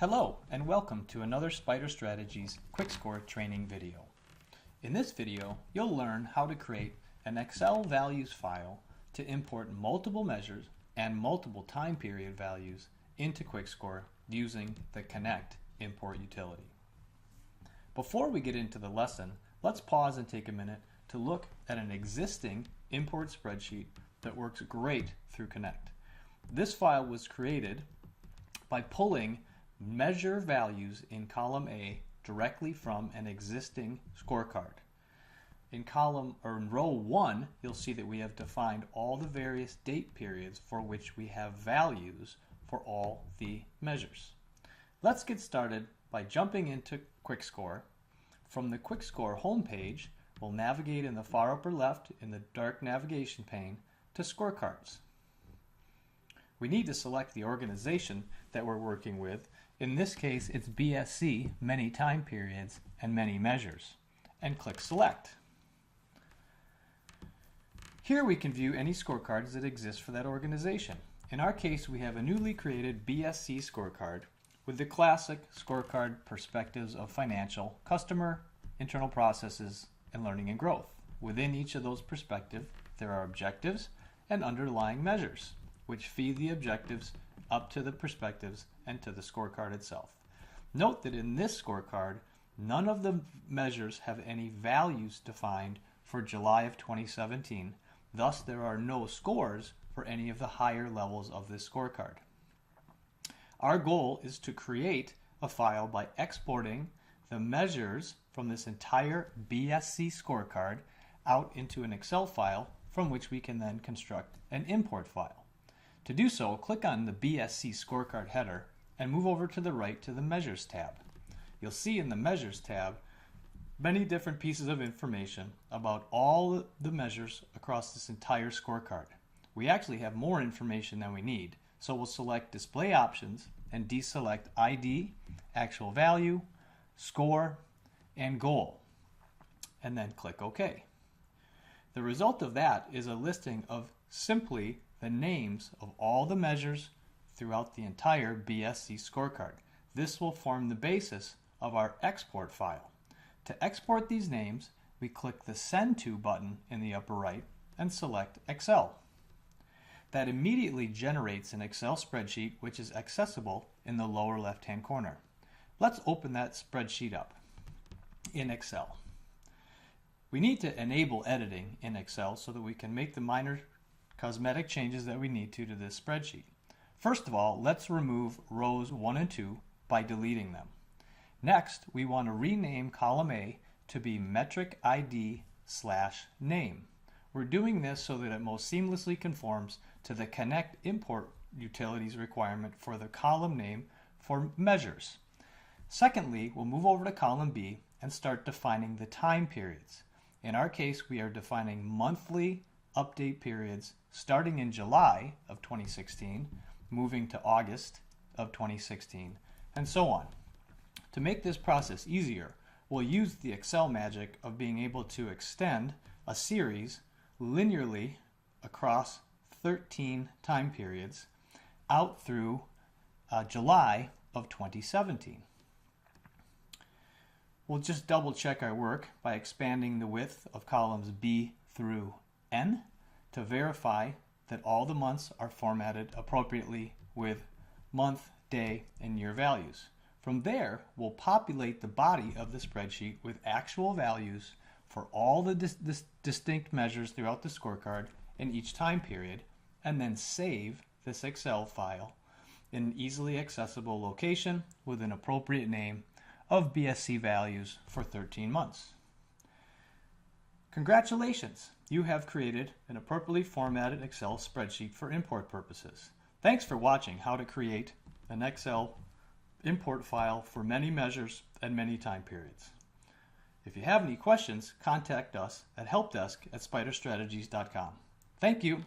Hello and welcome to another Spider Strategies Quick Score training video. In this video, you'll learn how to create an Excel values file to import multiple measures and multiple time period values into Quick Score using the Connect import utility. Before we get into the lesson, let's pause and take a minute to look at an existing import spreadsheet that works great through Connect. This file was created by pulling measure values in column A directly from an existing scorecard. In row 1, you'll see that we have defined all the various date periods for which we have values for all the measures. Let's get started by jumping into Quick Score. From the Quick Score homepage, we'll navigate in the far upper left in the dark navigation pane to Scorecards. We need to select the organization that we're working with. In this case, it's BSC, many time periods and many measures, and click Select. Here we can view any scorecards that exist for that organization. In our case, we have a newly created BSC scorecard with the classic scorecard perspectives of financial, customer, internal processes, and learning and growth. Within each of those perspectives, there are objectives and underlying measures, which feed the objectives up to the perspectives and to the scorecard itself. Note that in this scorecard, none of the measures have any values defined for July of 2017. Thus, there are no scores for any of the higher levels of this scorecard. Our goal is to create a file by exporting the measures from this entire BSC scorecard out into an Excel file from which we can then construct an import file. To do so, click on the BSC scorecard header and move over to the right to the Measures tab. You'll see in the Measures tab many different pieces of information about all the measures across this entire scorecard. We actually have more information than we need, so we'll select Display Options and deselect ID, Actual Value, Score, and Goal, and then click OK. The result of that is a listing of simply the names of all the measures throughout the entire BSC scorecard. This will form the basis of our export file. To export these names, we click the Send To button in the upper right and select Excel. That immediately generates an Excel spreadsheet which is accessible in the lower left-hand corner. Let's open that spreadsheet up in Excel. We need to enable editing in Excel so that we can make the minor cosmetic changes that we need to this spreadsheet. First of all, let's remove rows 1 and 2 by deleting them. Next, we want to rename column A to be metric ID/name. We're doing this so that it most seamlessly conforms to the Connect import utilities requirement for the column name for measures. Secondly, we'll move over to column B and start defining the time periods. In our case, we are defining monthly update periods starting in July of 2016, moving to August of 2016, and so on. To make this process easier, we'll use the Excel magic of being able to extend a series linearly across 13 time periods out through July of 2017. We'll just double check our work by expanding the width of columns B through N to verify that all the months are formatted appropriately with month, day, and year values. From there, we'll populate the body of the spreadsheet with actual values for all the distinct measures throughout the scorecard in each time period, and then save this Excel file in an easily accessible location with an appropriate name of BSC values for 13 months. Congratulations! You have created an appropriately formatted Excel spreadsheet for import purposes. Thanks for watching how to create an Excel import file for many measures and many time periods. If you have any questions, contact us at helpdesk@spiderstrategies.com. Thank you.